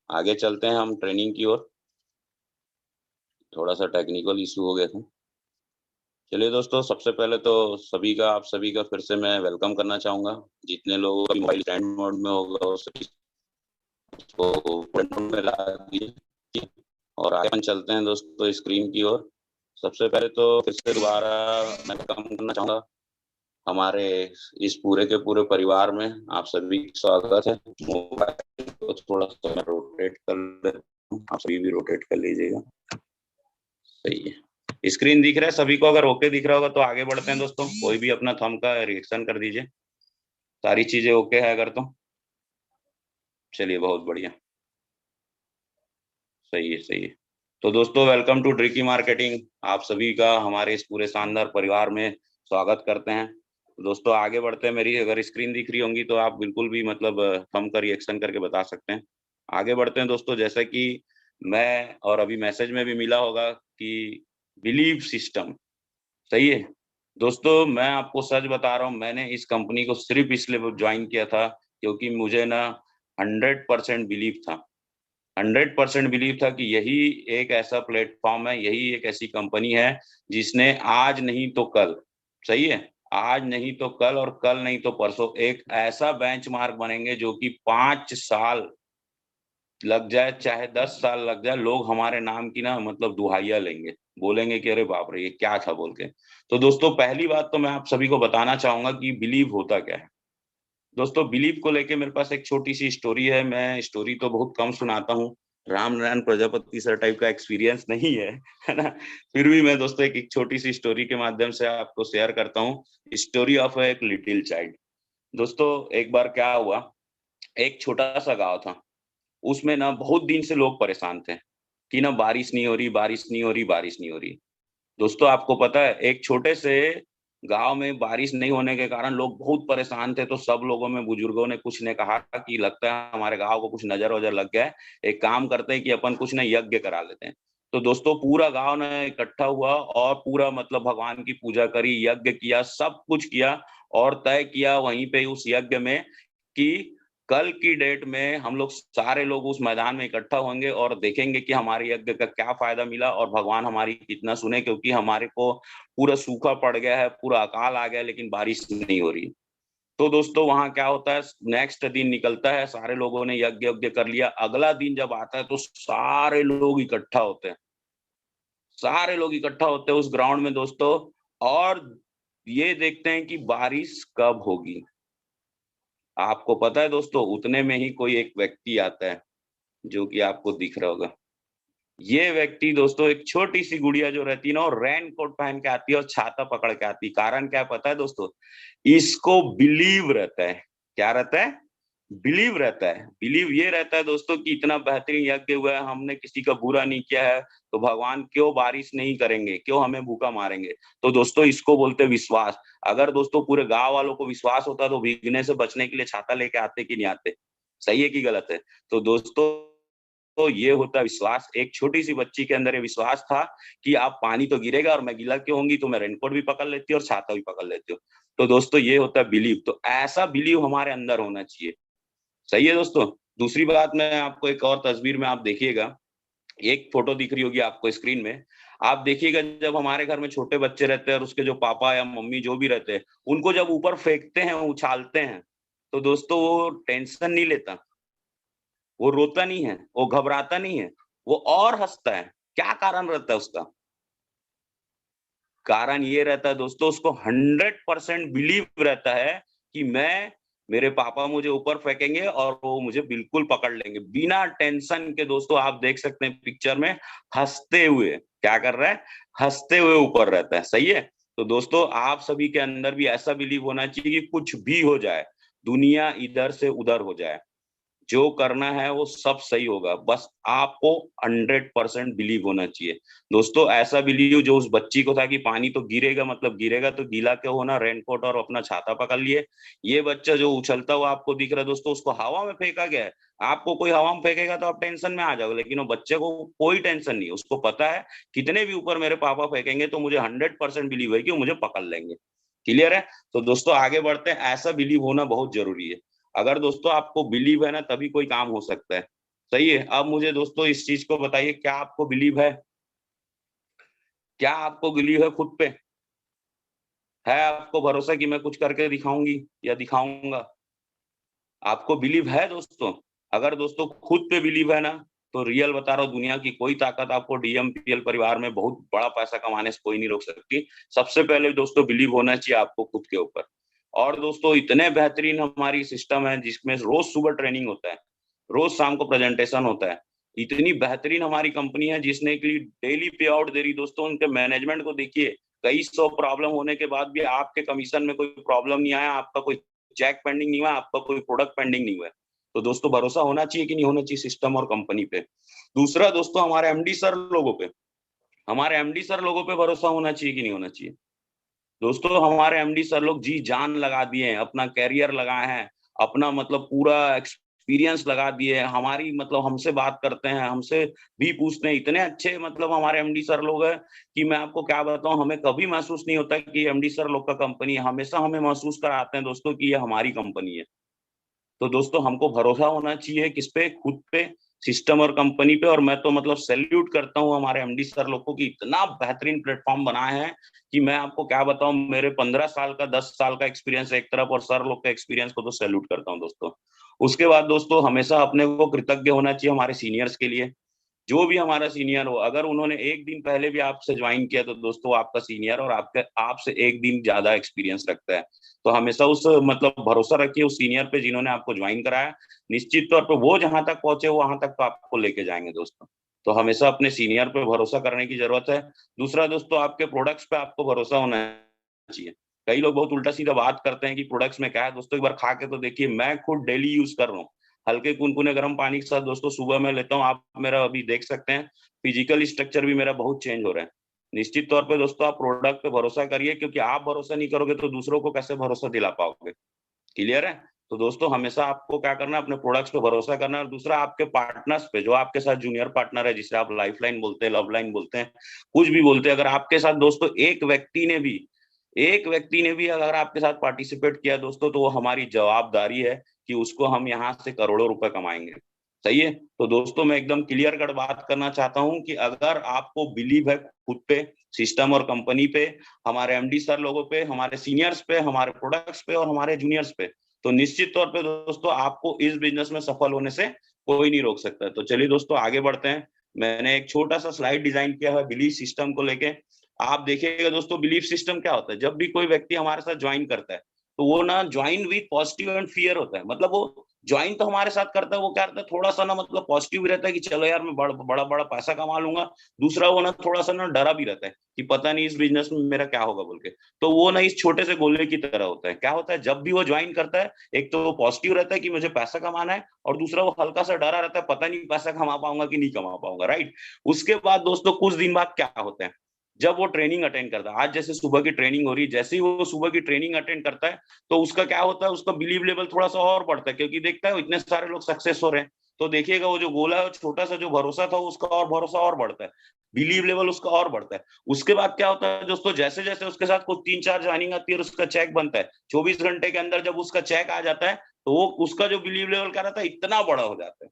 आगे चलते हैं हम ट्रेनिंग की ओर। थोड़ा सा टेक्निकल इशू हो गया था। चलिए दोस्तों, सबसे पहले तो आप सभी का फिर से मैं वेलकम करना चाहूंगा। जितने लोग मोबाइल स्टैंड मोड में होगा वो सभी को फ्रंट मोड में ला दीजिए और आगे अपन चलते हैं दोस्तों स्क्रीन की ओर। सबसे पहले तो फिर से दोबारा मैं वेलकम करना चाहूंगा हमारे इस पूरे के पूरे परिवार में। आप सभी का स्वागत है। मोबाइल को थोड़ा सा मैं रोटेट कर लेता हूं, आप सभी भी रोटेट कर लीजिएगा। सही है, स्क्रीन दिख रहा है सभी को? अगर ओके दिख रहा होगा तो आगे बढ़ते हैं दोस्तों। कोई भी अपना थंब का रिएक्शन कर दीजिए। सारी चीजें ओके है अगर तो चलिए, बहुत बढ़िया। सही है, सही है। तो दोस्तों, वेलकम टू ट्रिकी मार्केटिंग। आप सभी का हमारे इस पूरे शानदार परिवार में स्वागत करते हैं। दोस्तों आगे बढ़ते हैं। मेरी अगर स्क्रीन दिख रही होंगी तो आप बिल्कुल भी मतलब थंब का रिएक्शन करके बता सकते हैं। आगे बढ़ते हैं दोस्तों। जैसे कि मैं और अभी मैसेज में भी मिला होगा कि बिलीव सिस्टम, सही है दोस्तों। मैं आपको सच बता रहा हूँ, मैंने इस कंपनी को सिर्फ इसलिए ज्वाइन किया था क्योंकि मुझे ना 100% बिलीव था। 100% बिलीव था कि यही एक ऐसा प्लेटफॉर्म है, यही एक ऐसी कंपनी है जिसने आज नहीं तो कल, सही है, आज नहीं तो कल और कल नहीं तो परसों एक ऐसा बेंचमार्क बनेंगे जो कि 5 साल लग जाए चाहे 10 साल लग जाए, लोग हमारे नाम की ना मतलब दुहाइयां लेंगे, बोलेंगे कि अरे बाप रे ये क्या था बोल के। तो दोस्तों पहली बात तो मैं आप सभी को बताना चाहूंगा कि बिलीव होता क्या है। दोस्तों बिलीव को लेके मेरे पास एक छोटी सी स्टोरी है। मैं स्टोरी तो बहुत कम सुनाता हूँ, राम नारायण प्रजापति सर टाइप का एक्सपीरियंस नहीं है ना। फिर भी मैं दोस्तों एक छोटी सी स्टोरी के माध्यम से आपको शेयर करता हूँ। स्टोरी ऑफ एक लिटिल चाइल्ड। दोस्तों एक बार क्या हुआ, एक छोटा सा गांव था। उसमें ना बहुत दिन से लोग परेशान थे कि ना बारिश नहीं हो रही, बारिश नहीं हो रही, बारिश नहीं हो रही। दोस्तों आपको पता है, एक छोटे से गांव में बारिश नहीं होने के कारण लोग बहुत परेशान थे। तो सब लोगों में बुजुर्गों ने कुछ ने कहा कि लगता है हमारे गांव को कुछ नजर वजर लग गया है, एक काम करते हैं कि अपन कुछ ना यज्ञ करा लेते हैं। तो दोस्तों पूरा गांव ने इकट्ठा हुआ और पूरा मतलब भगवान की पूजा करी, यज्ञ किया, सब कुछ किया और तय किया वहीं पे उस यज्ञ में कि कल की डेट में हम लोग सारे लोग उस मैदान में इकट्ठा होंगे और देखेंगे कि हमारे यज्ञ का क्या फायदा मिला और भगवान हमारी कितना सुने, क्योंकि हमारे को पूरा सूखा पड़ गया है, पूरा अकाल आ गया है, लेकिन बारिश नहीं हो रही। तो दोस्तों वहां क्या होता है, नेक्स्ट दिन निकलता है, सारे लोगों ने यज्ञ यज्ञ कर लिया। अगला दिन जब आता है तो सारे लोग इकट्ठा होते हैं, सारे लोग इकट्ठा होते हैं उस ग्राउंड में दोस्तों, और ये देखते हैं कि बारिश कब होगी। आपको पता है दोस्तों, उतने में ही कोई एक व्यक्ति आता है जो कि आपको दिख रहा होगा। ये व्यक्ति दोस्तों एक छोटी सी गुड़िया जो रहती है ना, और रेन कोट पहन के आती है और छाता पकड़ के आती है। कारण क्या है पता है दोस्तों? इसको बिलीव रहता है। क्या रहता है? बिलीव रहता है। बिलीव ये रहता है दोस्तों कि इतना बेहतरीन यज्ञ हुआ है, हमने किसी का बुरा नहीं किया है, तो भगवान क्यों बारिश नहीं करेंगे, क्यों हमें भूखा मारेंगे। तो दोस्तों इसको बोलते हैं विश्वास। अगर दोस्तों पूरे गांव वालों को विश्वास होता तो भीगने से बचने के लिए छाता लेके आते कि नहीं आते? सही है कि गलत है? तो दोस्तों तो ये होता है विश्वास। एक छोटी सी बच्ची के अंदर ये विश्वास था कि आप पानी तो गिरेगा और मैं गीला क्यों होंगी, तो मैं रेनकोट भी पकड़ लेती हूँ और छाता भी पकड़ लेती हूँ। तो दोस्तों ये होता है बिलीव। तो ऐसा बिलीव हमारे अंदर होना चाहिए। सही है दोस्तों। दूसरी बात, मैं आपको एक और तस्वीर में आप देखिएगा, एक फोटो दिख रही होगी आपको स्क्रीन में। आप देखिएगा जब हमारे घर में छोटे बच्चे रहते हैं और उसके जो पापा या मम्मी जो भी रहते हैं, उनको जब ऊपर फेंकते हैं, उछालते हैं, तो दोस्तों वो टेंशन नहीं लेता, वो रोता नहीं है, वो घबराता नहीं है, वो और हंसता है। क्या कारण रहता है उसका? कारण ये रहता है दोस्तों, उसको 100% बिलीव रहता है कि मैं, मेरे पापा मुझे ऊपर फेंकेंगे और वो मुझे बिल्कुल पकड़ लेंगे बिना टेंशन के। दोस्तों आप देख सकते हैं पिक्चर में, हंसते हुए क्या कर रहा है, हंसते हुए ऊपर रहता है। सही है। तो दोस्तों आप सभी के अंदर भी ऐसा बिलीव होना चाहिए कि कुछ भी हो जाए, दुनिया इधर से उधर हो जाए, जो करना है वो सब सही होगा, बस आपको 100% बिलीव होना चाहिए। दोस्तों ऐसा बिलीव जो उस बच्ची को था कि पानी तो गिरेगा, मतलब गिरेगा तो गीला क्यों होना, रेनकोट और अपना छाता पकड़ लिए। ये बच्चा जो उछलता हुआ आपको दिख रहा है दोस्तों, उसको हवा में फेंका गया है। आपको कोई हवा में फेंकेगा तो आप टेंशन में आ जाओगे, लेकिन वो बच्चे को कोई टेंशन नहीं, उसको पता है कितने भी ऊपर मेरे पापा फेंकेंगे तो मुझे 100% बिलीव है कि वो मुझे पकड़ लेंगे। क्लियर है? तो दोस्तों आगे बढ़ते हैं। ऐसा बिलीव होना बहुत जरूरी है। अगर दोस्तों आपको बिलीव है ना, तभी कोई काम हो सकता है। सही है। अब मुझे दोस्तों इस चीज को बताइए, क्या आपको बिलीव है, क्या आपको बिलीव है खुद पे? है आपको भरोसा कि मैं कुछ करके दिखाऊंगी या दिखाऊंगा? आपको बिलीव है दोस्तों? अगर दोस्तों खुद पे बिलीव है ना, तो रियल बता रहा हूँ, दुनिया की कोई ताकत आपको डीएमपीएल परिवार में बहुत बड़ा पैसा कमाने से कोई नहीं रोक सकती। सबसे पहले दोस्तों बिलीव होना चाहिए आपको खुद के ऊपर। और दोस्तों इतने बेहतरीन हमारी सिस्टम है जिसमें रोज सुबह ट्रेनिंग होता है, रोज शाम को प्रेजेंटेशन होता है। इतनी बेहतरीन हमारी कंपनी है जिसने के लिए डेली पे आउट दे रही। दोस्तों उनके मैनेजमेंट को देखिए, कई सौ प्रॉब्लम होने के बाद भी आपके कमीशन में कोई प्रॉब्लम नहीं आया, आपका कोई चेक पेंडिंग नहीं हुआ, आपका कोई प्रोडक्ट पेंडिंग नहीं हुआ है। तो दोस्तों भरोसा होना चाहिए कि नहीं होना चाहिए सिस्टम और कंपनी पे? दूसरा दोस्तों, हमारे एमडी सर लोगों पे, हमारे एमडी सर लोगों पे भरोसा होना चाहिए कि नहीं होना चाहिए? दोस्तों हमारे एमडी सर लोग जी जान लगा दिए हैं, अपना कैरियर लगाए हैं, अपना मतलब पूरा एक्सपीरियंस लगा दिए हैं, हमारी मतलब हमसे बात करते हैं, हमसे भी पूछते हैं। इतने अच्छे मतलब हमारे एमडी सर लोग हैं कि मैं आपको क्या बताऊं, हमें कभी महसूस नहीं होता कि एमडी सर लोग का कंपनी है। हमेशा हमें महसूस कराते हैं दोस्तों कि ये हमारी कंपनी है। तो दोस्तों हमको भरोसा होना चाहिए किस पे? खुद पे, सिस्टम और कंपनी पे। और मैं तो मतलब सैल्यूट करता हूँ हमारे एमडी सर लोग को कि इतना बेहतरीन प्लेटफॉर्म बनाए हैं कि मैं आपको क्या बताऊं, मेरे 15 साल का 10 साल का एक्सपीरियंस एक तरफ और सर लोग का एक्सपीरियंस को तो सैल्यूट करता हूँ दोस्तों। उसके बाद दोस्तों हमेशा अपने को कृतज्ञ होना चाहिए हमारे सीनियर्स के लिए। जो भी हमारा सीनियर हो, अगर उन्होंने एक दिन पहले भी आपसे ज्वाइन किया तो दोस्तों वो आपका सीनियर और आपके आपसे एक दिन ज्यादा एक्सपीरियंस रखता है। तो हमेशा उस मतलब भरोसा रखिए उस सीनियर पे जिन्होंने आपको ज्वाइन कराया। निश्चित तौर पे वो जहां तक पहुंचे वहां तक तो आपको लेके जाएंगे दोस्तों। तो हमेशा अपने सीनियर पे भरोसा करने की जरूरत है। दूसरा दोस्तों, आपके प्रोडक्ट्स पे आपको भरोसा होना चाहिए। कई लोग बहुत उल्टा सीधा बात करते हैं कि प्रोडक्ट्स में क्या है। दोस्तों एक बार खा के तो देखिए, मैं खुद डेली यूज कर रहा हूँ। हल्के कुनकुने गर्म पानी के साथ दोस्तों सुबह मैं लेता हूँ। आप मेरा अभी देख सकते हैं, फिजिकल स्ट्रक्चर भी मेरा बहुत चेंज हो रहा है। निश्चित तौर पे दोस्तों आप प्रोडक्ट पे भरोसा करिए, क्योंकि आप भरोसा नहीं करोगे तो दूसरों को कैसे भरोसा दिला पाओगे? क्लियर है? तो दोस्तों हमेशा आपको क्या करना है, अपने प्रोडक्ट्स पे भरोसा करना है। और दूसरा आपके पार्टनर्स पे, जो आपके साथ जूनियर पार्टनर है, जिसे आप लाइफ लाइन बोलते हैं, लव लाइन बोलते हैं, कुछ भी बोलते हैं, अगर आपके साथ दोस्तों एक व्यक्ति ने भी अगर आपके साथ पार्टिसिपेट किया दोस्तों, तो वो हमारी जवाबदारी है कि उसको हम यहाँ से करोड़ों रुपए कमाएंगे। सही है? तो दोस्तों मैं एकदम क्लियर कट बात करना चाहता हूँ कि अगर आपको बिलीव है खुद पे, सिस्टम और कंपनी पे, हमारे एमडी सर लोगों पे, हमारे सीनियर्स पे, हमारे प्रोडक्ट्स पे और हमारे जूनियर्स पे, तो निश्चित तौर पे दोस्तों आपको इस बिजनेस में सफल होने से कोई नहीं रोक सकता। तो चलिए दोस्तों आगे बढ़ते हैं। मैंने एक छोटा सा स्लाइड डिजाइन किया है बिलीफ सिस्टम को लेके। आप देखिएगा दोस्तों, बिलीफ सिस्टम क्या होता है? जब भी कोई व्यक्ति हमारे साथ ज्वाइन करता है, तो वो ना join with positive and fear होता है। मतलब वो ज्वाइन तो हमारे साथ करता है, वो क्या करता है, थोड़ा सा ना मतलब पॉजिटिव भी रहता है कि चलो यार मैं बड़ा बड़ा पैसा कमा लूंगा। दूसरा वो ना थोड़ा सा ना डरा भी रहता है कि पता नहीं इस बिजनेस में मेरा क्या होगा बोल के। तो वो ना इस छोटे से गोले की तरह होता है। क्या होता है, जब भी वो ज्वाइन करता है, एक तो वो पॉजिटिव रहता है कि मुझे पैसा कमाना है, और दूसरा वो हल्का सा डरा रहता है, पता नहीं पैसा कमा पाऊंगा कि नहीं कमा पाऊंगा। राइट? उसके बाद दोस्तों कुछ दिन बाद क्या होता है, जब वो ट्रेनिंग अटेंड करता है, आज जैसे सुबह की ट्रेनिंग हो रही है, जैसे ही वो सुबह की ट्रेनिंग अटेंड करता है, तो उसका क्या होता है, उसका बिलीव लेवल थोड़ा सा और बढ़ता है, क्योंकि देखता है इतने सारे लोग सक्सेस हो रहे हैं। तो देखिएगा वो जो गोला है, छोटा सा जो भरोसा था, उसका और भरोसा और बढ़ता है, बिलीव लेवल उसका और बढ़ता है। उसके बाद क्या होता है दोस्तों, जैसे जैसे उसके साथ कुछ 3-4 ज्वाइनिंग आती है और उसका चेक बनता है, 24 घंटे के अंदर जब उसका चेक आ जाता है, तो वो उसका जो बिलीव लेवल क्या रहता है, इतना बड़ा हो जाता है।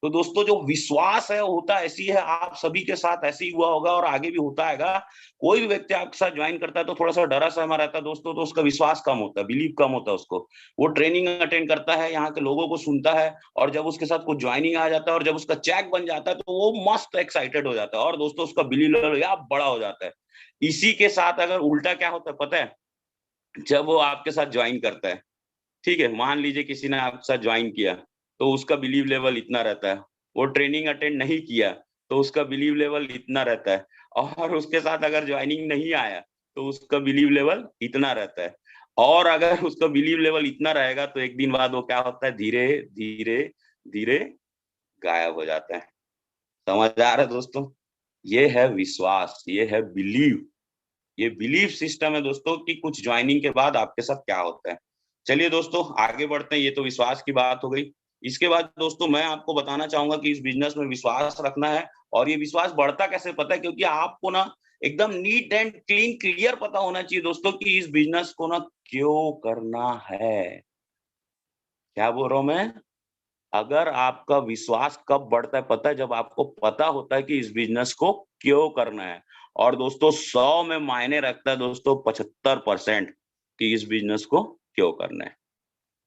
तो दोस्तों जो विश्वास है होता ऐसी है, आप सभी के साथ ऐसे ही हुआ होगा और आगे भी होता आएगा। कोई भी व्यक्ति आपके साथ ज्वाइन करता है तो थोड़ा सा डरा सहमा रहता है दोस्तों, तो उसका विश्वास कम होता है, बिलीव कम होता है उसको। वो ट्रेनिंग अटेंड करता है, यहाँ के लोगों को सुनता है, और जब उसके साथ कुछ ज्वाइनिंग आ जाता है और जब उसका चेक बन जाता है, तो वो मस्त एक्साइटेड हो जाता है और दोस्तों उसका बिलीव लेवल बड़ा हो जाता है। इसी के साथ अगर उल्टा क्या होता है पता है, जब वो आपके साथ ज्वाइन करता है, ठीक है, मान लीजिए किसी ने आपके साथ ज्वाइन किया, तो उसका बिलीव लेवल इतना रहता है। वो ट्रेनिंग अटेंड नहीं किया, तो उसका बिलीव लेवल इतना रहता है। और उसके साथ अगर ज्वाइनिंग नहीं आया, तो उसका बिलीव लेवल इतना रहता है। और अगर उसका बिलीव लेवल इतना रहेगा, तो एक दिन बाद वो क्या होता है, धीरे धीरे धीरे गायब हो जाता है। समझ आ रहा है दोस्तों? ये है विश्वास, ये है बिलीव। ये बिलीफ सिस्टम है दोस्तों कि कुछ ज्वाइनिंग के बाद आपके साथ क्या होता है। चलिए दोस्तों आगे बढ़ते हैं, ये तो विश्वास की बात हो गई। इसके बाद दोस्तों मैं आपको बताना चाहूंगा कि इस बिजनेस में विश्वास रखना है। और ये विश्वास बढ़ता कैसे पता है, क्योंकि आपको ना एकदम नीट एंड क्लीन क्लियर पता होना चाहिए दोस्तों कि इस बिजनेस को ना क्यों करना है। क्या बोल रहा हूं मैं? अगर आपका विश्वास कब बढ़ता है पता है? जब आपको पता होता है कि इस बिजनेस को क्यों करना है। और दोस्तों 100 में मायने रखता है दोस्तों 75% कि इस बिजनेस को क्यों करना है।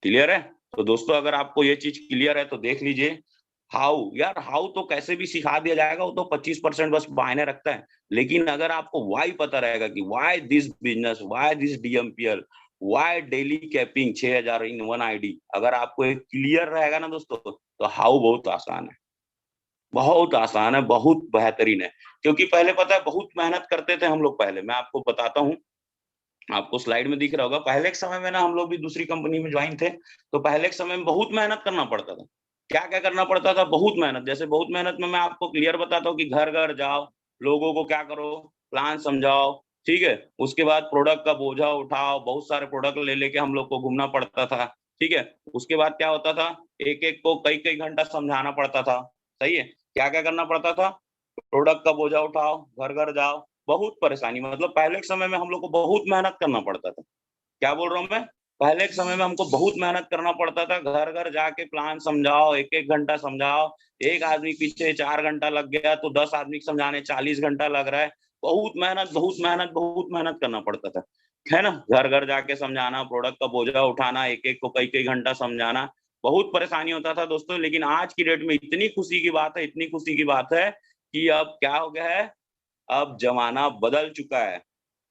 क्लियर है? तो दोस्तों अगर आपको ये चीज़ क्लियर है तो देख लीजिए। हाउ यार, हाउ तो कैसे भी सिखा दिया जाएगा, वो तो 25% बस मायने रखता है। लेकिन अगर आपको व्हाई पता रहेगा कि why this business, why this DMPL, why daily capping 6000 in one ID, अगर आपको ये क्लियर रहेगा ना दोस्तों, तो हाउ बहुत आसान है। बहुत आसान है, बहुत बेहतरीन है। क्योंकि पहले पता है बहुत मेहनत करते थे हम लोग पहले, मैं आपको बताता हूँ। आपको स्लाइड में दिख रहा होगा, पहले के समय में ना हम लोग भी दूसरी कंपनी में जॉइन थे, तो पहले के समय में बहुत मेहनत करना पड़ता था। क्या-क्या करना पड़ता था? बहुत मेहनत, जैसे बहुत मेहनत में मैं आपको क्लियर बताता हूँ कि घर-घर जाओ, लोगों को क्या करो, प्लान समझाओ, ठीक है? उसके बाद प्रोडक्ट का बोझा उठाओ, बहुत सारे प्रोडक्ट ले लेके हम लोग को घूमना पड़ता था, ठीक है? उसके बाद क्या होता था, एक-एक को कई-कई घंटा समझाना पड़ता था, सही है? क्या-क्या करना पड़ता था? प्रोडक्ट का बोझा उठाओ, घर-घर जाओ, बहुत परेशानी, मतलब पहले के समय में हम लोग को बहुत मेहनत करना पड़ता था। क्या बोल रहा हूँ मैं? पहले के समय में हमको बहुत मेहनत करना पड़ता था, घर-घर जाके प्लान समझाओ, 1-1 घंटा समझाओ, एक आदमी पीछे 4 घंटा लग गया तो 10 आदमी को समझाने 40 घंटा लग रहा है। बहुत मेहनत, बहुत मेहनत, बहुत मेहनत करना पड़ता था, है ना? घर-घर जाके समझाना, प्रोडक्ट का बोझा उठाना, एक-एक को कई-कई घंटा समझाना, बहुत परेशानी होता था दोस्तों। लेकिन आज की डेट में इतनी खुशी की बात है, इतनी खुशी की बात है कि अब क्या हो गया है, अब ज़माना बदल चुका है।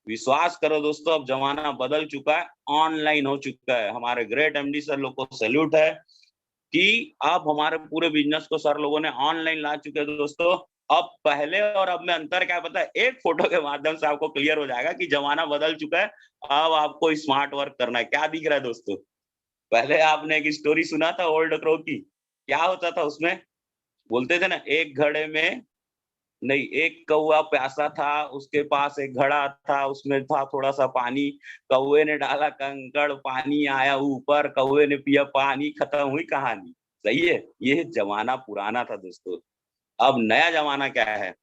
विश्वास करो दोस्तों, अब ज़माना बदल चुका है, ऑनलाइन हो चुका है। हमारे ग्रेट एमडी सर लोग को सैल्यूट है कि अब हमारे पूरे बिज़नेस को सर लोगों ने ऑनलाइन ला चुके हैं दोस्तों। अब पहले और अब में अंतर क्या है पता है? एक फ़ोटो के माध्यम से आपको क्लियर हो जाएगा कि ज़माना बदल चुका है, अब आपको स्मार्ट वर्क करना है। क्या दिख रहा है दोस्तों? पहले आपने एक स्टोरी सुना था ओल्ड क्रो की? क्या होता था उसमें? बोलते थे ना, एक घड़े में नहीं, एक कौवा प्यासा था, उसके पास एक घड़ा था, उसमें था थोड़ा-सा पानी, कौवे ने डाला कंकड़, पानी आया ऊपर, कौवे ने पिया पानी, खत्म हुई कहानी। सही है? ये ज़माना पुराना था दोस्तों। अब नया ज़माना क्या है?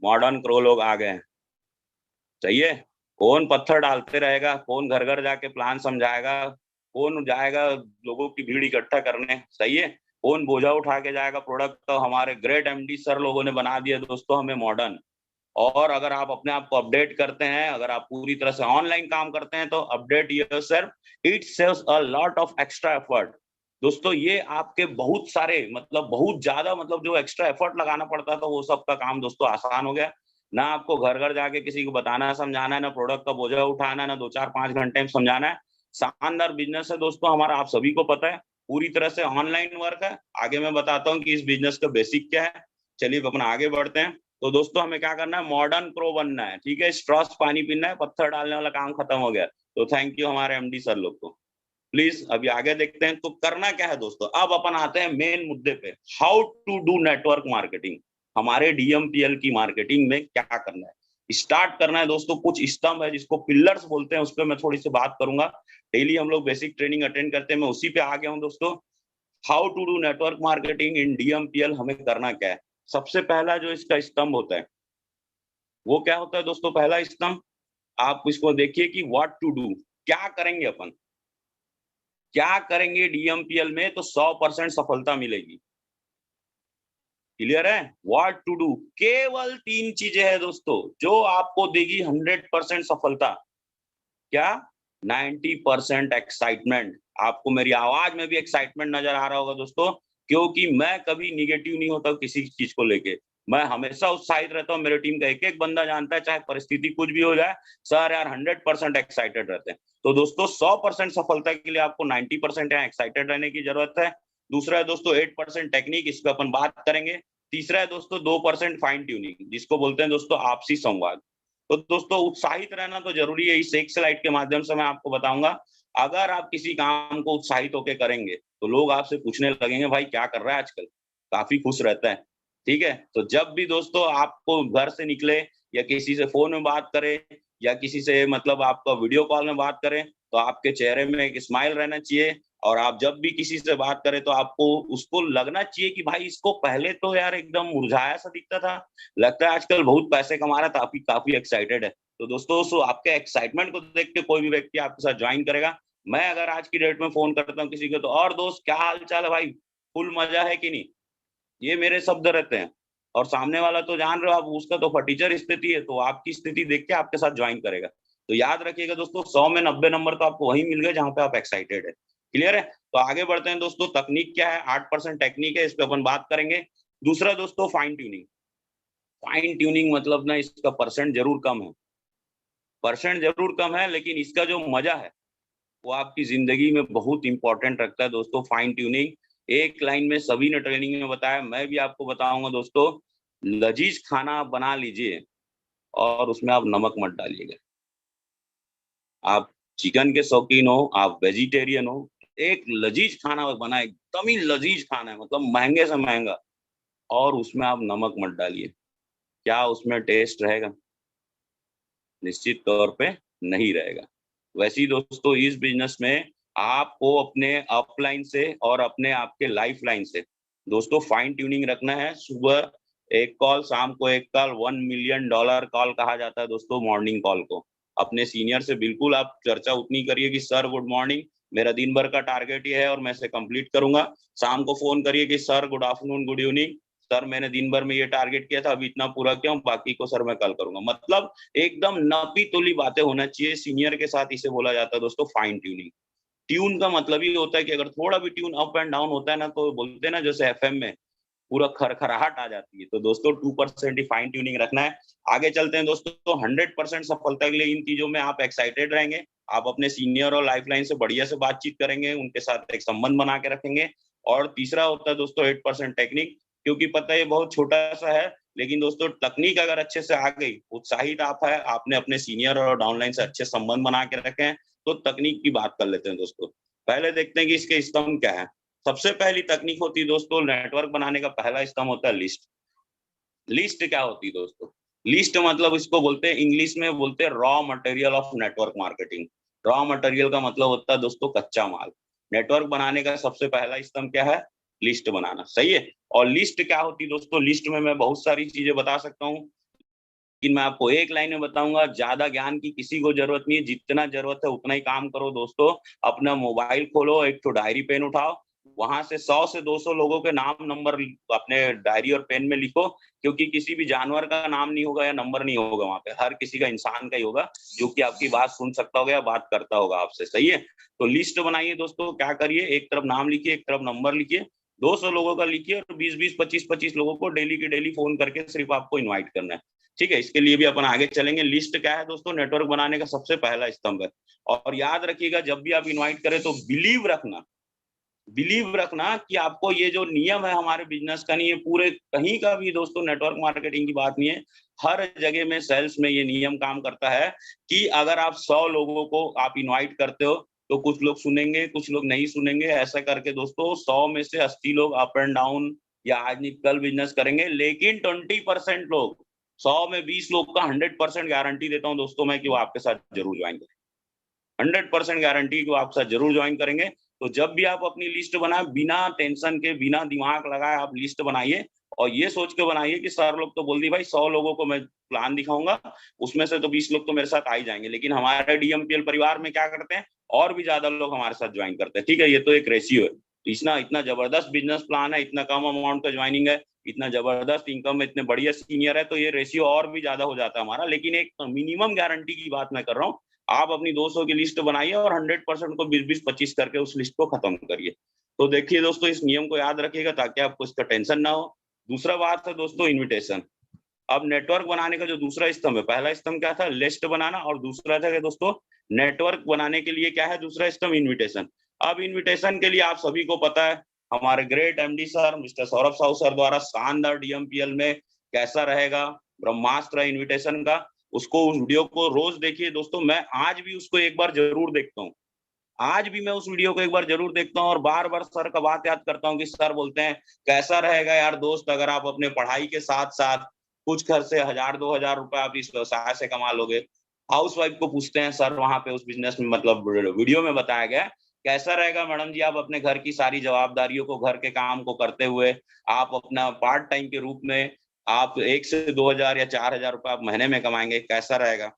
मॉडर्न क्रो लोग आ गए हैं, सही है? कौन पत्थर डालते रहेगा, कौन घर-घर जाके प्लान समझाएगा, कौन जाएगा लोगों की भीड़ इकट्ठा करने, सही है? कौन बोझा उठा के जाएगा प्रोडक्ट, तो हमारे ग्रेट एमडी सर लोगों ने बना दिया दोस्तों हमें मॉडर्न। और अगर आप अपने आप को अपडेट करते हैं, अगर आप पूरी तरह से ऑनलाइन काम करते हैं, तो update yourself, it saves a lot of extra effort. दोस्तों ये आपके बहुत सारे मतलब बहुत ज़्यादा मतलब जो एक्स्ट्रा एफर्ट लगाना पड़ता था, वो सब का काम दोस्तों आसान हो गया। ना आपको घर-घर जाके किसी को बताना, समझाना है, ना प्रोडक्ट का बोझा उठाना है, ना 2, 4, 5 घंटे में समझाना है। शानदार बिज़नेस है दोस्तों हमारा, आप सभी को पता है, पूरी तरह से ऑनलाइन वर्क है। आगे मैं बताता हूँ कि इस बिज़नेस का बेसिक क्या है। चलिए अब अपना आगे बढ़ते हैं। तो दोस्तों हमें क्या करना है, मॉडर्न प्रो बनना है, ठीक है? स्ट्रॉ से पानी पीना है, पत्थर डालने वाला काम खत्म हो गया। तो थैंक यू हमारे एमडी सर लोग को। प्लीज़ अभी आगे देखते हैं, तो करना क्या है दोस्तों? अब अपन आते हैं मेन मुद्दे पे, how to do network marketing. हमारे डीएमपीएल की मार्केटिंग में क्या करना है? स्टार्ट करना है दोस्तों, कुछ स्तंभ है जिसको पिलर्स बोलते हैं, उसपे मैं थोड़ी-सी बात करूँगा। डेली हम लोग बेसिक ट्रेनिंग अटेंड करते हैं, मैं उसी पे आ गया हूँ दोस्तों। How to do network marketing in DMPL, हमें करना क्या है? सबसे पहला जो इसका स्तंभ होता है, वो क्या होता है दोस्तों? पहला स्तंभ, आप इसको देखिए कि व्हाट टू डू, क्या करेंगे अपन? क्या करेंगे डीएमपीएल में तो 100% सफलता मिलेगी। क्लियर है? व्हाट टू डू, केवल 3 चीजें हैं दोस्तों, जो आपको देगी 100% सफलता। क्या? 90% एक्साइटमेंट। आपको मेरी आवाज में भी एक्साइटमेंट नजर आ रहा होगा दोस्तों, क्योंकि मैं कभी निगेटिव नहीं होता किसी चीज को लेके। मैं हमेशा उत्साहित रहता हूँ, मेरे टीम का एक-एक बंदा जानता है, चाहे परिस्थिति कुछ भी हो जाए, सर यार 100% एक्साइटेड रहते हैं। तो दोस्तों 100% सफलता के लिए आपको 90% यहाँ एक्साइटेड रहने की जरूरत है। दूसरा है दोस्तों 8% टेक्निक, इस पे अपन बात करेंगे। तीसरा है दोस्तों 2% फाइन ट्यूनिंग, जिसको बोलते हैं दोस्तों आपसी संवाद। तो दोस्तों उत्साहित रहना तो जरूरी है, इस एक स्लाइड के माध्यम से मैं आपको बताऊंगा। अगर आप किसी काम को उत्साहित होकर करेंगे तो लोग आपसे पूछने लगेंगे भाई क्या कर रहा है आजकल, काफी खुश रहता है, ठीक है? तो जब भी दोस्तों आपको घर से निकले या किसी से फोन में बात करें या किसी से मतलब आपका वीडियो कॉल में बात करें, तो आपके चेहरे में एक स्माइल रहना चाहिए। और आप जब भी किसी से बात करें तो आपको उसको लगना चाहिए कि भाई इसको पहले तो यार एकदम मुरझाया सा दिखता था, लगता है आजकल बहुत पैसे कमा रहा है, काफी काफी एक्साइटेड है। तो दोस्तों आपके एक्साइटमेंट को देख के कोई भी व्यक्ति आपके साथ ज्वाइन करेगा। मैं अगर आज की डेट में फोन करता हूँ किसी को, तो और दोस्त क्या हाल चाल है भाई, फुल मजा है कि नहीं, ये मेरे शब्द रहते हैं। और सामने वाला तो जान रहे हो आप, उसका तो फटीचर स्थिति है, तो आपकी स्थिति देख के आपके साथ ज्वाइन करेगा। तो याद रखिएगा दोस्तों, 100 में 90 नंबर तो आपको वहीं मिल गए जहाँ पे आप एक्साइटेड है। क्लियर है? तो आगे बढ़ते हैं दोस्तों। तकनीक क्या है? 8% टेक्निक है, इस पे अपन बात करेंगे। दूसरा दोस्तों, फाइन ट्यूनिंग। फाइन ट्यूनिंग मतलब ना, इसका परसेंट जरूर कम है, परसेंट जरूर कम है, लेकिन इसका जो मजा है वो आपकी जिंदगी में बहुत इंपॉर्टेंट रखता है दोस्तों। फाइन ट्यूनिंग एक लाइन में सभी ने ट्रेनिंग में बताया, मैं भी आपको बताऊंगा दोस्तों। लजीज खाना आप बना लीजिए और उसमें आप नमक मत डालिएगा। आप चिकन के शौकीन हो, आप वेजिटेरियन हो, एक लजीज खाना बना, एकदम ही लजीज खाना है, मतलब महंगे से महंगा, और उसमें आप नमक मत डालिए। क्या उसमें टेस्ट रहेगा? निश्चित तौर पे नहीं रहेगा। वैसे ही दोस्तों, इस बिजनेस में आपको अपने अपलाइन से और अपने आपके लाइफ लाइन से दोस्तों फाइन ट्यूनिंग रखना है। सुबह एक कॉल, शाम को एक कॉल, $1 मिलियन कॉल कहा जाता है दोस्तों मॉर्निंग कॉल को। अपने सीनियर से बिल्कुल आप चर्चा उतनी करिए कि सर गुड मॉर्निंग, मेरा दिन भर का टारगेट ये है और मैं इसे कंप्लीट करूंगा। शाम को फोन करिए कि sir good afternoon, good evening, sir मैंने दिन भर में ये टारगेट किया था, अभी इतना पूरा किया हूँ, बाकी को सर मैं कल करूंगा। मतलब एकदम नापी तोली बातें होना चाहिए सीनियर के साथ। इसे बोला जाता है दोस्तों फाइन ट्यूनिंग। ट्यून का मतलब ये होता है कि अगर थोड़ा भी ट्यून अप एंड डाउन होता है ना, तो बोलते हैं ना जैसे एफएम में पूरा खरखराहट आ जाती है। तो दोस्तों 2% ही फाइन ट्यूनिंग रखना है। आगे चलते हैं दोस्तों। तो 100% सफलता के लिए इन चीजों में आप एक्साइटेड रहेंगे। आप अपने सीनियर और लाइफलाइन से बढ़िया से बातचीत करेंगे, उनके साथ एक संबंध बना के रखेंगे। और तीसरा होता है दोस्तों 8% टेक्निक, क्योंकि पता है ये बहुत छोटा सा है, लेकिन दोस्तों तकनीक अगर अच्छे से आ गई, उत्साहित आप है, आपने अपने सीनियर और डाउनलाइन से अच्छे संबंध बना के रखे हैं, तो तकनीक की बात कर लेते हैं दोस्तों। पहले देखते हैं कि इसके स्तंभ क्या है। सबसे पहली तकनीक होती है दोस्तों, नेटवर्क बनाने का पहला स्तंभ होता है लिस्ट। लिस्ट क्या होती है दोस्तों? लिस्ट मतलब इसको बोलते हैं, इंग्लिश में बोलते हैं raw material of network marketing. Raw material का मतलब होता है दोस्तों कच्चा माल। नेटवर्क बनाने का सबसे पहला स्तंभ क्या है? लिस्ट बनाना। सही है? और लिस्ट क्या होती है दोस्तों? लिस्ट में मैं बहुत सारी चीजें बता सकता हूँ, लेकिन मैं आपको एक लाइन में बताऊंगा। ज्यादा ज्ञान की किसी को जरूरत नहीं है, जितना जरूरत है उतना ही काम करो दोस्तों। अपना मोबाइल खोलो, एक तो डायरी पेन उठाओ, वहां से 100 से 200 लोगों के नाम नंबर अपने डायरी और पेन में लिखो, क्योंकि किसी भी जानवर का नाम नहीं होगा या नंबर नहीं होगा वहां पे, हर किसी का इंसान का ही होगा जो कि आपकी बात सुन सकता होगा या बात करता होगा आपसे। सही है? तो लिस्ट बनाइए दोस्तों। क्या करिए, एक तरफ नाम लिखिए, एक तरफ नंबर लिखिए, 200 लोगों का लिखिए और 20-20, 25-25 लोगों को डेली के डेली फोन करके सिर्फ आपको इन्वाइट करना है। ठीक है? इसके लिए भी अपन आगे चलेंगे। लिस्ट क्या है दोस्तों? नेटवर्क बनाने का सबसे पहला स्तंभ है। और याद रखिएगा, जब भी आप इनवाइट करें तो बिलीव रखना कि आपको ये जो नियम है हमारे बिजनेस का, नहीं है पूरे कहीं का भी दोस्तों, नेटवर्क मार्केटिंग की बात नहीं है, हर जगह में सेल्स में ये नियम काम करता है कि अगर आप 100 लोगों को आप इनवाइट करते हो, तो कुछ लोग सुनेंगे, कुछ लोग नहीं सुनेंगे। ऐसा करके दोस्तों 100 में से 80 लोग अप एंड डाउन या आज नहीं कल बिजनेस करेंगे, लेकिन 20% लोग, 100 में 20 लोग का 100% गारंटी देता हूँ दोस्तों मैं कि वो आपके साथ जरूर ज्वाइन करेंगे। 100% गारंटी कि वो आपके साथ जरूर ज्वाइन करेंगे। तो जब भी आप अपनी लिस्ट बनाए, बिना टेंशन के, बिना दिमाग लगाए आप लिस्ट बनाइए, और ये सोच के बनाइए कि सर लोग तो बोल दी भाई 100 लोगों को मैं प्लान दिखाऊंगा, उसमें से तो 20 लोग तो मेरे साथ आ ही जाएंगे, लेकिन हमारे डीएमपीएल परिवार में क्या करते हैं, और भी ज्यादा लोग हमारे साथ ज्वाइन करते हैं। ठीक है? ये तो एक रेशियो है। इतना इतना जबरदस्त बिजनेस प्लान है, इतना कम अमाउंट का ज्वाइनिंग है, इतना जबरदस्त इनकम में, इतने बढ़िया सीनियर है, तो ये रेशियो और भी ज्यादा हो जाता है हमारा। लेकिन एक मिनिमम गारंटी की बात मैं कर रहा हूँ। आप अपनी 200 की लिस्ट बनाइए और 100% को 20-20-25 करके उस लिस्ट को खत्म करिए। तो देखिए दोस्तों, इस नियम को याद रखिएगा ताकि आपको इसका टेंशन ना हो। दूसरा बात है दोस्तों इनविटेशन। अब नेटवर्क बनाने का जो दूसरा स्तंभ है, पहला स्तंभ क्या था? लिस्ट बनाना, और दूसरा था दोस्तों नेटवर्क बनाने के लिए क्या है दूसरा स्तंभ? इनविटेशन। अब इनविटेशन के लिए आप सभी को पता है, हमारे great MD sir mister Saurabh Sahu sir द्वारा शानदार डीएमपीएल में कैसा रहेगा, ब्रह्मास्त्र इनविटेशन का, उसको उस वीडियो को रोज देखिए दोस्तों। मैं आज भी उसको एक बार जरूर देखता हूँ, आज भी मैं उस वीडियो को एक बार जरूर देखता हूँ और बार बार सर का बात याद करता हूँ कि सर बोलते हैं कैसा रहेगा यार दोस्त, अगर आप अपने पढ़ाई के साथ साथ कुछ घर से 1000-2000 रुपए आप इस व्यवसाय से कमा लोगे। हाउस वाइफ को पूछते हैं सर वहां पे उस बिजनेस में, मतलब वीडियो में बताया गया है, कैसा रहेगा मैडम जी, आप अपने घर की सारी जवाबदारियों को, घर के काम को करते हुए आप अपना पार्ट टाइम के रूप में आप 1 से 2000 या 4000 रुपए आप महीने में कमाएंगे, कैसा रहेगा?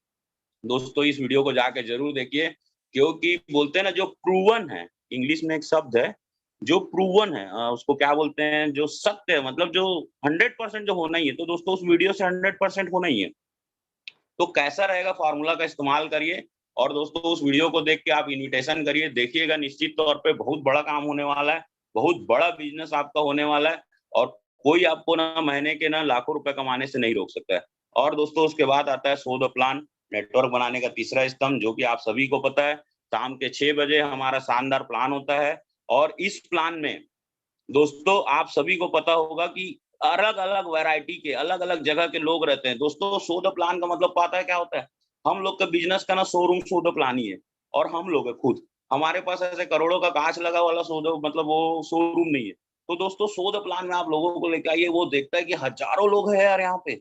दोस्तों इस वीडियो को जाके जरूर देखिए, क्योंकि बोलते हैं ना जो प्रूवन है, इंग्लिश में एक शब्द है जो प्रूवन है, उसको क्या बोलते हैं, जो सत्य है, मतलब जो 100% जो होना ही है, तो दोस्तों उस वीडियो से 100% होना ही है। तो कैसा रहेगा, फार्मूला का इस्तेमाल करिए और दोस्तों उस वीडियो को देख के आप इन्विटेशन करिए, देखिएगा निश्चित तौर पे बहुत बड़ा काम होने वाला है, बहुत बड़ा बिज़नेस आपका होने वाला है और कोई आपको ना महीने के ना लाखों रुपए कमाने से नहीं रोक सकता है। और दोस्तों उसके बाद आता है शो द प्लान, नेटवर्क बनाने का तीसरा स्तंभ, जो कि आप सभी को पता है, शाम के 6 बजे हमारा शानदार प्लान होता है और इस प्लान में दोस्तों आप सभी को पता होगा कि अलग-अलग वैरायटी के, अलग-अलग जगह के लोग रहते हैं। दोस्तों शो द प्लान का मतलब पता है क्या होता है? हम लोग का बिज़नेस का ना शोरूम शो द प्लान ही है और हम लोग हैं खुद। हमारे पास ऐसे करोड़ों का काँच लगा वाला शो द मतलब वो शोरूम नहीं है। तो दोस्तों शो द प्लान में आप लोगों को लेके आइए, वो देखता है कि हज़ारों लोग हैं यार यहाँ पे।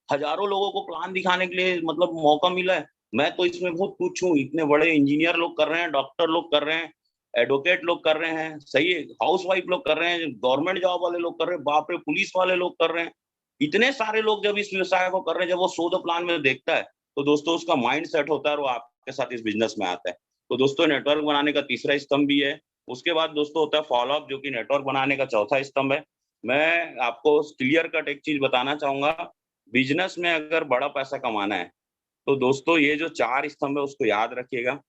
हज़ारों लोगों को प्लान दिखाने के लिए मतलब मौका मिला है। मैं तो इसमें बहुत तुच्छ हूँ, इतने बड़े इंजीनियर लोग कर रहे हैं, डॉक्टर लोग कर रहे हैं, एडवोकेट लोग कर रहे हैं, सही है, हाउसवाइफ लोग कर रहे हैं, गवर्नमेंट जॉब वाले लोग कर रहे हैं, बाप रे! पुलिस वाले लोग कर रहे हैं। इतने सारे लोग जब इस व्यवसाय को कर रहे हैं, जब वो शो द प्लान में देखता है, तो दोस्तों उसका माइंड सेट होता है और वो आपके साथ इस बिज़नेस में आता है। तो दोस्तों नेटवर्क बनाने का तीसरा स्तंभ भी है। उसके बाद दोस्तों होता है फ़ॉलो अप, जो कि नेटवर्क बनाने का चौथा स्तंभ है। मैं आपको क्लियर कट एक चीज़ बताना चाहूँगा, बिज़नेस में अगर बड़ा पैसा कमाना है, तो दोस्तों ये जो 4 स्तंभ है उसको याद रखिएगा।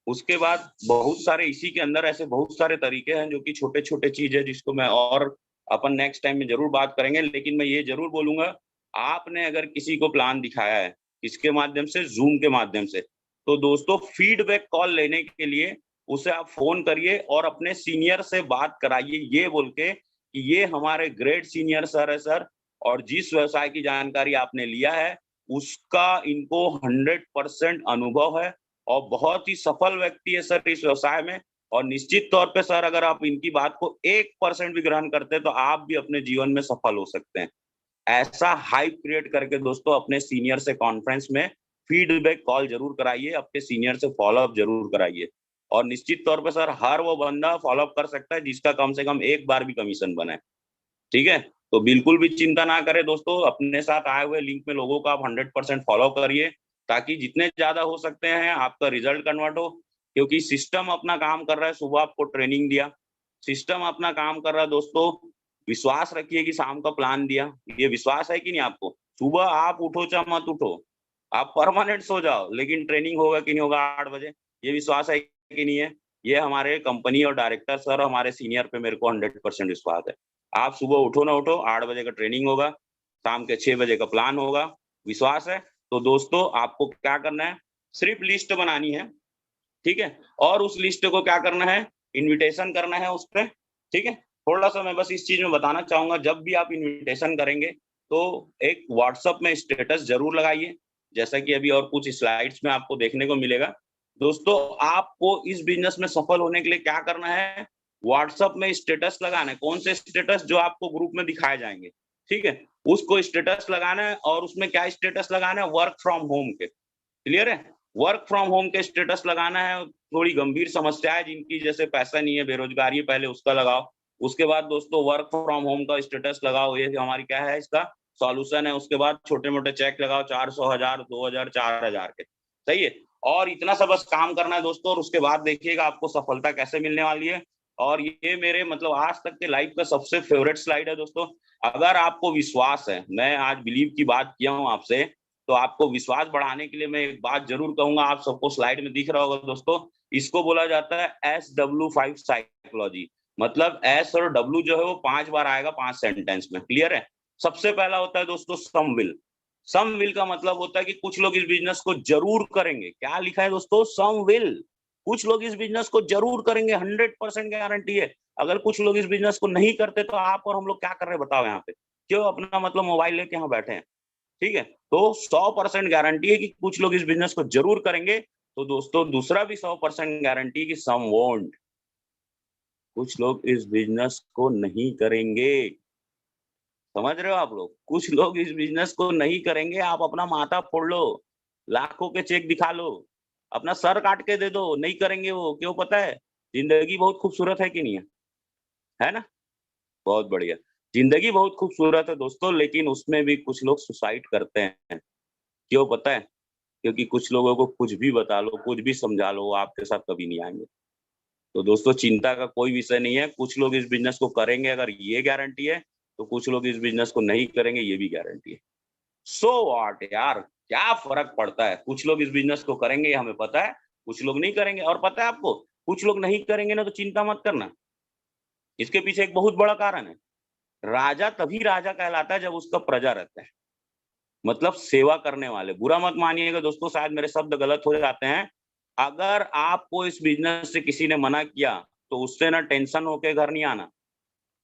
उसके बाद बहुत सारे इसी के अंदर ऐसे बहुत सारे तरीके हैं जो कि छोटे-छोटे चीज़ है जिसको मैं और अपन नेक्स्ट टाइम में ज़रूर बात करेंगे। लेकिन मैं ये ज़रूर बोलूँगा, आपने अगर किसी को प्लान दिखाया है, किसके माध्यम से? ज़ूम के माध्यम से। तो दोस्तों फीडबैक कॉल लेने के लिए उसे आप फ़ोन करिए और अपने सीनियर से बात कराइए ये बोल के कि ये हमारे ग्रेट सीनियर सर है सर और जिस व्यवसाय की जानकारी आपने लिया है, उसका इनको 100% अनुभव है और बहुत ही सफल व्यक्ति है सर इस व्यवसाय में और निश्चित तौर पे सर अगर आप इनकी बात को 1% भी ग्रहण करते हैं, तो आप भी अपने जीवन में सफल हो सकते हैं। ऐसा हाइप क्रिएट करके दोस्तों अपने सीनियर से कॉन्फ्रेंस में फीडबैक कॉल ज़रूर कराइए, अपने सीनियर से फ़ॉलो अप ज़रूर कराइए और निश्चित तौर पे सर हर वो बंदा फ़ॉलो अप कर सकता है जिसका कम से कम एक बार भी कमीशन बना है। ठीक है? तो बिल्कुल भी चिंता ना करें दोस्तों, अपने साथ आए हुए लिंक में लोगों को आप 100% फ़ॉलो करिए, ताकि जितने ज़्यादा हो सकते हैं आपका रिज़ल्ट कन्वर्ट हो, क्योंकि सिस्टम अपना काम कर रहा है, सुबह आपको ट्रेनिंग दिया, सिस्टम अपना काम कर रहा है दोस्तों, विश्वास रखिए कि शाम का प्लान दिया, ये विश्वास है कि नहीं आपको? सुबह आप उठो चाहे मत उठो, आप परमानेंट सो जाओ, लेकिन ट्रेनिंग होगा कि नहीं होगा 8 बजे, ये विश्वास है कि नहीं है? ये हमारे कंपनी और डायरेक्टर सर, हमारे सीनियर पे मेरे को 100% विश्वास है। आप सुबह उठो ना उठो 8 बजे का ट्रेनिंग होगा, शाम के 6 बजे का प्लान होगा, विश्वास है? तो दोस्तों आपको क्या करना है, सिर्फ़ लिस्ट बनानी है, ठीक है? और उस लिस्ट को क्या करना है, इन्विटेशन करना है उसपे, ठीक है? थोड़ा-सा मैं बस इस चीज़ में बताना चाहूँगा, जब भी आप इन्विटेशन करेंगे, तो एक व्हाट्सएप में स्टेटस ज़रूर लगाइए, जैसा कि अभी और कुछ स्लाइड्स में आपको देखने को मिलेगा। दोस्तों, आपको इस बिज़नेस में सफल होने के लिए क्या करना है, व्हाट्सएप में स्टेटस लगाना है। कौन से स्टेटस? जो आपको ग्रुप में दिखाए जाएँगे, ठीक है? उसको स्टेटस लगाना है और उसमें क्या स्टेटस लगाना है? वर्क फ्रॉम होम के। क्लियर है? वर्क फ्रॉम होम के स्टेटस लगाना है, थोड़ी गंभीर समस्या है जिनकी, जैसे पैसा नहीं है, बेरोज़गारी है, पहले उसका लगाओ। उसके बाद दोस्तों वर्क फ्रॉम होम का स्टेटस लगाओ, ये हमारी क्या है इसका सॉल्यूशन है। उसके बाद छोटे-मोटे चेक लगाओ 400, 1000, 2000, 4000 के, सही है? और इतना सा बस काम करना है दोस्तों और उसके बाद देखिएगा आपको सफलता कैसे मिलने वाली है। और ये मेरे मतलब आज तक के लाइफ़ का सबसे फ़ेवरेट स्लाइड है दोस्तों। अगर आपको विश्वास है, मैं आज बिलीव की बात किया हूँ आपसे, तो आपको विश्वास बढ़ाने के लिए मैं एक बात ज़रूर कहूँगा, आप सबको स्लाइड में दिख रहा होगा दोस्तों, इसको बोला जाता है SW5 साइकोलॉजी। मतलब एस और डब्ल्यू जो है वो 5 बार आएगा 5 सेंटेंस में, क्लियर है? सबसे पहला होता है दोस्तों सम विल। सम विल का मतलब होता है कि कुछ लोग इस बिज़नेस को ज़रूर करेंगे। क्या लिखा है दोस्तों? सम विल। कुछ लोग इस बिज़नेस को ज़रूर करेंगे, 100% गारंटी है। अगर कुछ लोग इस बिज़नेस को नहीं करते तो आप और हम लोग क्या कर रहे हैं बताओ यहाँ पे? क्यों अपना मतलब मोबाइल लेके यहाँ बैठे हैं? ठीक है? तो 100% गारंटी है कि कुछ लोग इस बिज़नेस को ज़रूर करेंगे। तो दोस्तों दूसरा भी 100% गारंटी है कि सम वोंट, कुछ लोग इस बिज़नेस को नहीं करेंगे। समझ रहे हो आप लोग? कुछ लोग इस बिज़नेस को नहीं करेंगे, आप अपना माथा फोड़ लो, लाखों के चेक दिखा लो, अपना सर काट के दे दो, नहीं करेंगे वो, क्यों पता है? ज़िंदगी बहुत खूबसूरत है कि नहीं है ना? बहुत बढ़िया। ज़िंदगी बहुत खूबसूरत है दोस्तों, लेकिन उसमें भी कुछ लोग सुसाइड करते हैं। क्यों पता है? क्योंकि कुछ लोगों को कुछ भी बता लो, कुछ भी समझा लो, वो आपके साथ कभी नहीं आएँगे। तो दोस्तों चिंता का कोई विषय नहीं है, कुछ लोग इस बिजनेस को करेंगे अगर ये गारंटी है, तो कुछ लोग इस बिजनेस को नहीं करेंगे ये भी गारंटी है। सो व्हाट यार, क्या फ़र्क पड़ता है? कुछ लोग इस बिज़नेस को करेंगे ये हमें पता है, कुछ लोग नहीं करेंगे और पता है आपको, कुछ लोग नहीं करेंगे ना तो चिंता मत करना, इसके पीछे एक बहुत बड़ा कारण है। राजा तभी राजा कहलाता है जब उसका प्रजा रहता है, मतलब सेवा करने वाले। बुरा मत मानिएगा दोस्तों, शायद मेरे शब्द गलत हो जाते हैं। अगर आपको इस बिज़नेस से किसी ने मना किया, तो उससे ना टेंशन होके घर नहीं आना।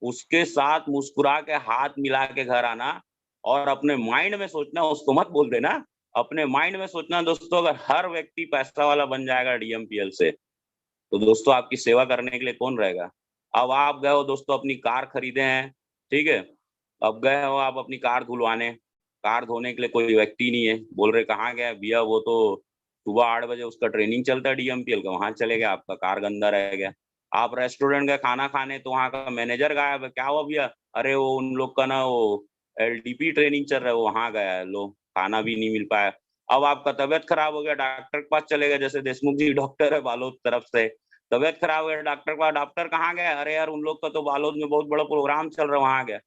उसके साथ मुस्कुरा के हाथ मिला के घर आना और अपने माइंड में सोचना, उसको मत बोल देना। अपने माइंड में सोचना दोस्तों, अगर हर व्यक्ति पैसा वाला बन जाएगा डीएमपीएल से, तो दोस्तों आपकी सेवा करने के लिए कौन रहेगा? अब आप गए हो दोस्तों अपनी कार खरीदे हैं, ठीक है? अब गए हो आप अपनी कार धुलवाने, कार धोने के लिए कोई व्यक्ति नहीं है, बोल रहे कहाँ गया? भैया वो तो सुबह 8 बजे उसका ट्रेनिंग चलता है डीएमपीएल का, वहाँ चले गए, आपका कार गंदा रह गया। आप रेस्टोरेंट गए खाना खाने तो वहाँ का मैनेजर गायब है, क्या हुआ भैया? अरे वो उन लोग का ना वो एलडीपी ट्रेनिंग चल रहा है, वो वहाँ गया है, लो खाना भी नहीं मिल पाया। अब आपका तबीयत खराब हो गया, डॉक्टर के पास चले गए, जैसे देशमुख जी डॉक्टर है बालोद तरफ से, तबीयत खराब हो गया डॉक्टर के पास, डॉक्टर कहाँ गए? अरे यार उन लोग का तो बालोद में बहुत बड़ा प्रोग्राम चल रहा है, वहाँ गया।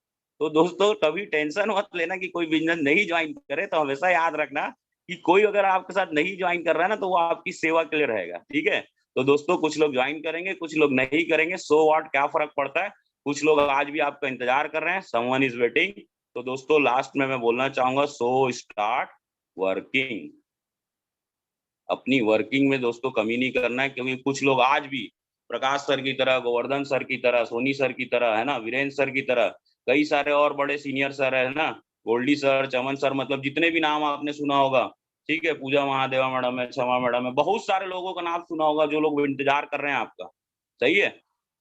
तो दोस्तों कभी टेंशन मत लेना कि कोई बिज़नेस नहीं जॉइन करे, तो हमेशा याद रखना कि कोई अगर आपके साथ नहीं जॉइन कर रहा है ना, तो वो आपकी सेवा के लिए रहेगा, ठीक है? तो दोस्तों कुछ लोग जॉइन करेंगे, कुछ लोग नहीं करेंगे, सो व्हाट, क्या फ़र्क पड़ता है? कुछ लोग आज भी आपका इंतज़ार कर रहे हैं, समवन इज़ वेटिंग। तो दोस्तों लास्ट में मैं बोलना चाहूँगा, सो स्टार्ट वर्किंग। अपनी वर्किंग में दोस्तों कमी नहीं करना है, क्योंकि कुछ लोग आज भी प्रकाश सर की तरह, गोवर्धन सर की तरह, सोनी सर की तरह, है ना, वीरेंद्र सर की तरह, कई सारे और बड़े सीनियर सर है ना, गोल्डी सर, चमन सर, मतलब जितने भी नाम आपने सुना होगा, ठीक है, पूजा महादेवा मैडम है, क्षमा मैडम है, बहुत सारे लोगों का नाम सुना होगा जो लोग इंतजार कर रहे हैं आपका, सही है?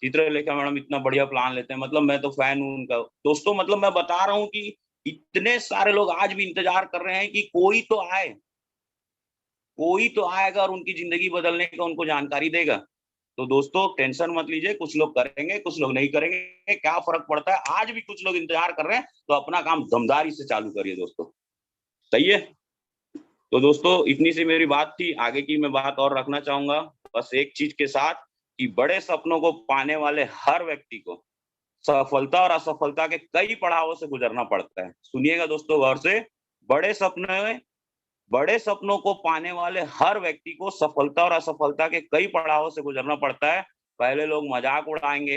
चित्रलेखा मैडम इतना बढ़िया प्लान लेते हैं, मतलब मैं तो फैन हूँ उनका। दोस्तों मतलब मैं बता रहा हूँ कि इतने सारे लोग आज भी इंतजार कर रहे हैं कि कोई तो आए, कोई तो आएगा और उनकी ज़िंदगी बदलने का उनको जानकारी देगा। तो दोस्तों टेंशन मत लीजिए, कुछ लोग करेंगे, कुछ लोग नहीं करेंगे, क्या फ़र्क पड़ता है? आज भी कुछ लोग इंतज़ार कर रहे हैं, तो अपना काम दमदारी से चालू करिए दोस्तों, सही है? तो दोस्तों इतनी सी मेरी बात थी, आगे की मैं बात और रखना चाहूँगा, बस एक चीज़ के साथ कि बड़े सपनों को पाने वाले हर व्यक्ति को सफलता और असफलता के कई पड़ावों से गुज़रना पड़ता है। सुनिएगा दोस्तों गौर से, बड़े सपने बड़े सपनों को पाने वाले हर व्यक्ति को सफलता और असफलता के कई पड़ावों से गुजरना पड़ता है। पहले लोग मज़ाक उड़ाएँगे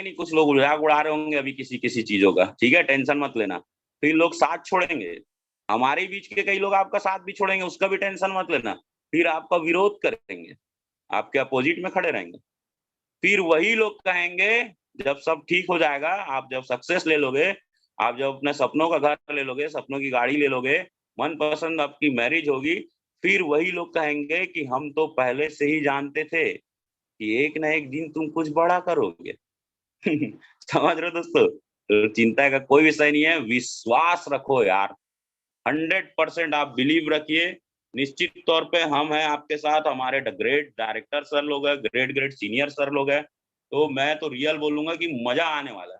नहीं, कुछ लोग मज़ाक उड़ा रहे होंगे अभी किसी-किसी चीज़ों का, ठीक है? टेंशन मत लेना। फिर लोग साथ छोड़ेंगे, हमारे बीच के कई लोग आपका साथ भी छोड़ेंगे, उसका भी टेंशन मत लेना। फिर आपका विरोध करेंगे, आपके अपोज़िट में खड़े रहेंगे। फिर वही लोग कहेंगे, जब सब ठीक हो जाएगा, आप जब सक्सेस ले लोगे, आप जब अपने सपनों का घर ले लोगे, सपनों की गाड़ी ले लोगे, मनपसंद आपकी मैरिज होगी, फिर वही लोग कहेंगे कि हम तो पहले से ही जानते थे कि एक ना एक दिन तुम कुछ बड़ा करोगे। समझ रहे हो दोस्तों? तो चिंता का कोई विषय नहीं है, विश्वास रखो यार। 100% आप बिलीव रखिए, निश्चित तौर पे हम हैं आपके साथ, हमारे ग्रेट डायरेक्टर सर लोग हैं, ग्रेट ग्रेट सीनियर सर लोग हैं, तो मैं तो रियल बोलूँगा कि मज़ा आने वाला है।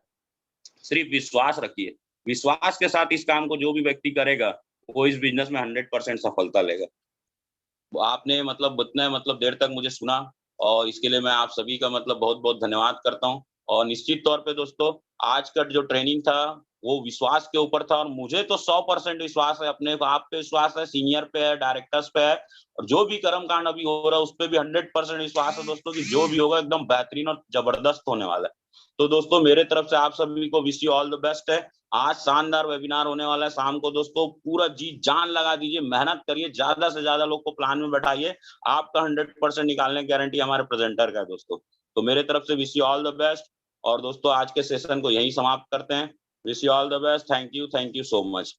सिर्फ़ विश्वास रखिए, विश्वास के साथ इस काम को जो भी व्यक्ति करेगा, वो इस बिज़नेस में 100% सफलता लेगा। तो आपने मतलब इतने मतलब देर तक मुझे सुना और इसके लिए मैं आप सभी का मतलब बहुत-बहुत धन्यवाद करता हूँ। और निश्चित तौर पे दोस्तों, आज का जो ट्रेनिंग था, वो विश्वास के ऊपर था और मुझे तो 100% विश्वास है, अपने आप पे विश्वास है, सीनियर पे है, डायरेक्टर्स पे है और जो भी कर्मकांड अभी हो रहा है, उस पे भी 100% विश्वास है दोस्तों कि जो भी होगा एकदम बेहतरीन और ज़बरदस्त होने वाला है। तो दोस्तों मेरे तरफ से आप सभी को wish you all the best है। आज शानदार वेबिनार होने वाला है शाम को दोस्तों, पूरा जी-जान लगा दीजिए, मेहनत करिए, ज़्यादा से ज़्यादा लोग को प्लान में बैठाइए, आपका 100% निकालने की गारंटी हमारे प्रेज़ेंटर का है दोस्तों। तो मेरे तरफ से wish you all the best और दोस्तों आज के सेशन को यहीं समाप्त करते हैं। Wish you all the best, thank you so much.